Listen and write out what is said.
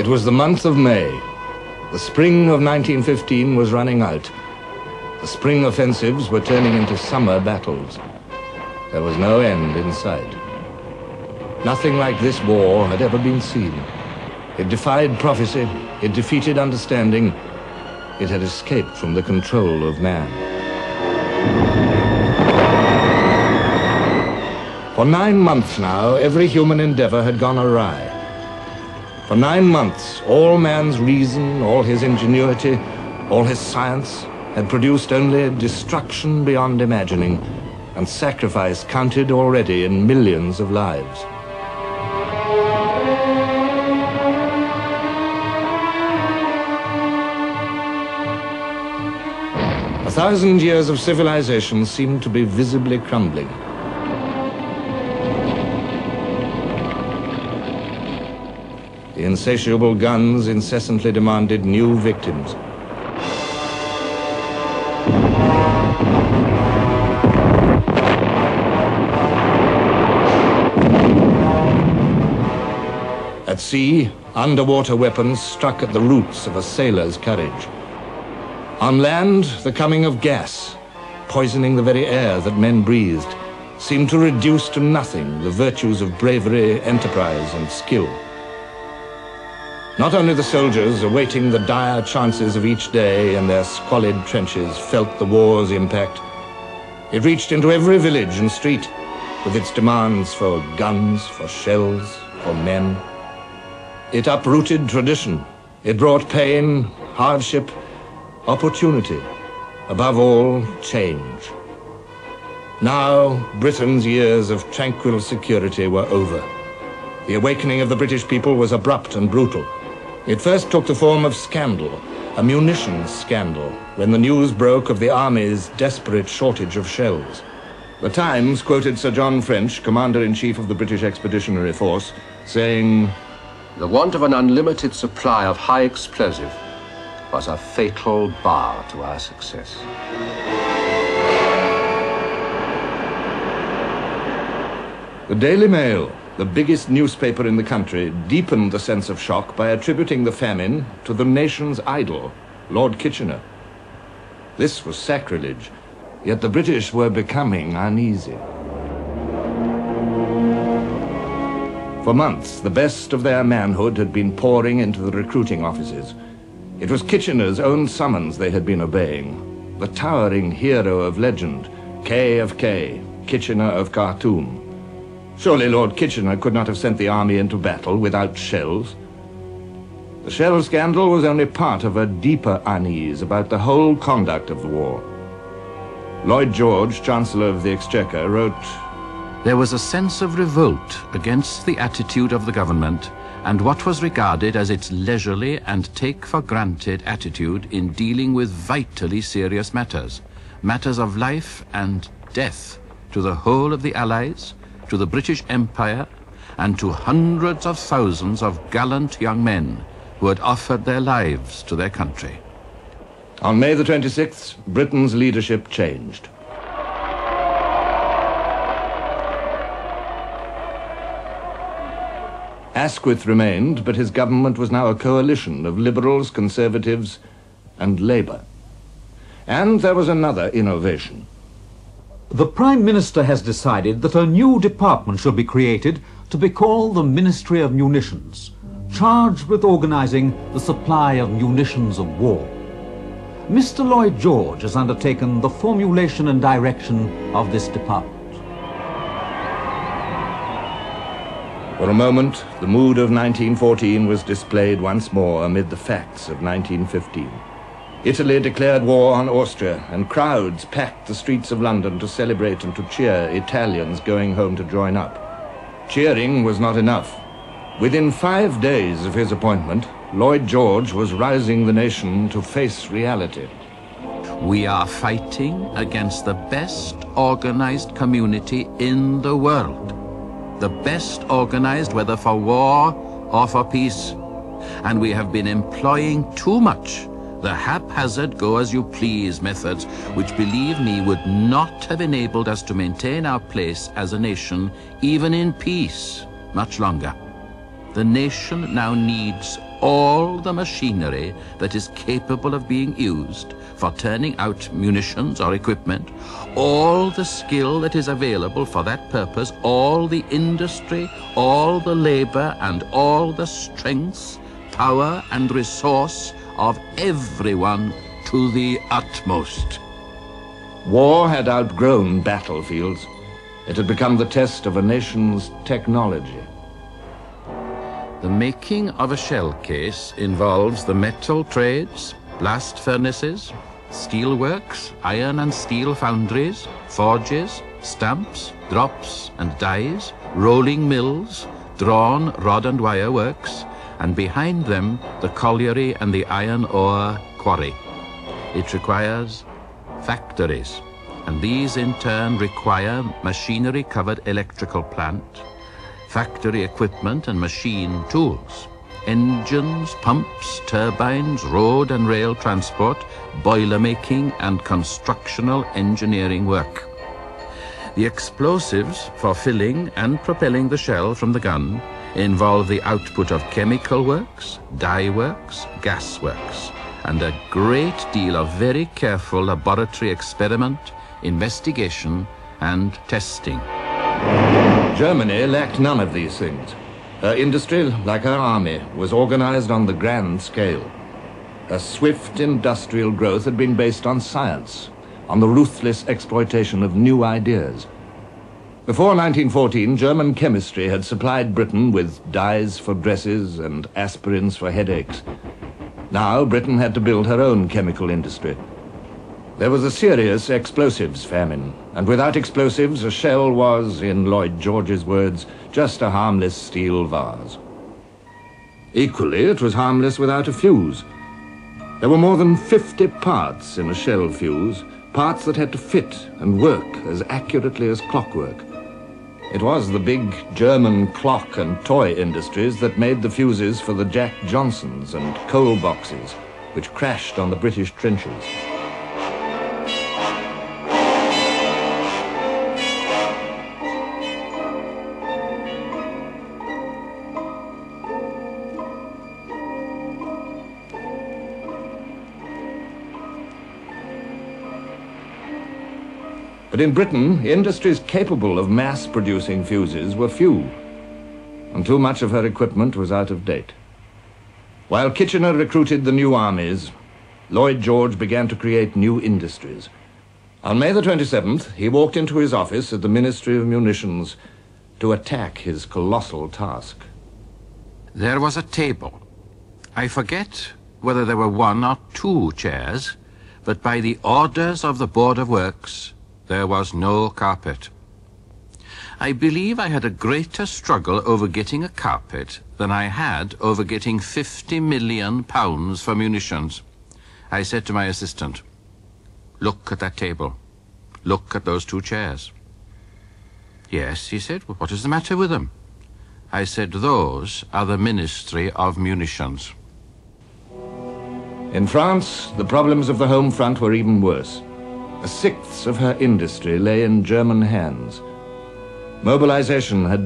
It was the month of May. The spring of 1915 was running out. The spring offensives were turning into summer battles. There was no end in sight. Nothing like this war had ever been seen. It defied prophecy, it defeated understanding, it had escaped from the control of man. For 9 months now, every human endeavor had gone awry. For 9 months, all man's reason, all his ingenuity, all his science had produced only destruction beyond imagining, and sacrifice counted already in millions of lives. A 1,000 years of civilization seemed to be visibly crumbling. The insatiable guns incessantly demanded new victims. At sea, underwater weapons struck at the roots of a sailor's courage. On land, the coming of gas, poisoning the very air that men breathed, seemed to reduce to nothing the virtues of bravery, enterprise, and skill. Not only the soldiers awaiting the dire chances of each day in their squalid trenches felt the war's impact. It reached into every village and street with its demands for guns, for shells, for men. It uprooted tradition. It brought pain, hardship, opportunity, above all, change. Now, Britain's years of tranquil security were over. The awakening of the British people was abrupt and brutal. It first took the form of scandal, a munitions scandal, when the news broke of the Army's desperate shortage of shells. The Times quoted Sir John French, Commander-in-Chief of the British Expeditionary Force, saying, "The want of an unlimited supply of high explosive was a fatal bar to our success." The Daily Mail, the biggest newspaper in the country, deepened the sense of shock by attributing the famine to the nation's idol, Lord Kitchener. This was sacrilege, yet the British were becoming uneasy. For months, the best of their manhood had been pouring into the recruiting offices. It was Kitchener's own summons they had been obeying. The towering hero of legend, K of K, Kitchener of Khartoum. Surely Lord Kitchener could not have sent the army into battle without shells. The shell scandal was only part of a deeper unease about the whole conduct of the war. Lloyd George, Chancellor of the Exchequer, wrote, "There was a sense of revolt against the attitude of the government and what was regarded as its leisurely and take-for-granted attitude in dealing with vitally serious matters, matters of life and death to the whole of the Allies, to the British Empire, and to hundreds of thousands of gallant young men who had offered their lives to their country." On May the 26th, Britain's leadership changed. Asquith remained, but his government was now a coalition of Liberals, Conservatives, and Labour. And there was another innovation. The Prime Minister has decided that a new department shall be created to be called the Ministry of Munitions, charged with organizing the supply of munitions of war. Mr. Lloyd George has undertaken the formulation and direction of this department. For a moment, the mood of 1914 was displayed once more amid the facts of 1915. Italy declared war on Austria, and crowds packed the streets of London to celebrate and to cheer Italians going home to join up. Cheering was not enough. Within 5 days of his appointment, Lloyd George was rousing the nation to face reality. "We are fighting against the best organized community in the world. The best organized whether for war or for peace. And we have been employing too much the haphazard go-as-you-please methods which, believe me, would not have enabled us to maintain our place as a nation, even in peace, much longer. The nation now needs all the machinery that is capable of being used for turning out munitions or equipment, all the skill that is available for that purpose, all the industry, all the labor, and all the strength, power, and resource of everyone to the utmost. War had outgrown battlefields. It had become the test of a nation's technology. The making of a shell case involves the metal trades, blast furnaces, steel works, iron and steel foundries, forges, stamps, drops and dies, rolling mills, drawn rod and wire works, and behind them the colliery and the iron ore quarry. It requires factories, and these in turn require machinery-covered electrical plant, factory equipment and machine tools, engines, pumps, turbines, road and rail transport, boiler making, and constructional engineering work. The explosives for filling and propelling the shell from the gun involve the output of chemical works, dye works, gas works, and a great deal of very careful laboratory experiment, investigation, and testing. Germany lacked none of these things. Her industry, like her army, was organized on the grand scale. Her swift industrial growth had been based on science, on the ruthless exploitation of new ideas. Before 1914, German chemistry had supplied Britain with dyes for dresses and aspirins for headaches. Now Britain had to build her own chemical industry. There was a serious explosives famine, and without explosives, a shell was, in Lloyd George's words, just a harmless steel vase. Equally, it was harmless without a fuse. There were more than 50 parts in a shell fuse, parts that had to fit and work as accurately as clockwork. It was the big German clock and toy industries that made the fuses for the Jack Johnsons and coal boxes, which crashed on the British trenches. But in Britain, industries capable of mass-producing fuses were few, and too much of her equipment was out of date. While Kitchener recruited the new armies, Lloyd George began to create new industries. On May the 27th, he walked into his office at the Ministry of Munitions to attack his colossal task. There was a table. I forget whether there were 1 or 2 chairs, but by the orders of the Board of Works, there was no carpet. I believe I had a greater struggle over getting a carpet than I had over getting £50 million for munitions. I said to my assistant, "Look at that table. Look at those 2 chairs." "Yes," he said. "Well, what is the matter with them?" I said, "Those are the Ministry of Munitions." In France, the problems of the home front were even worse. 1/6 of her industry lay in German hands. Mobilization had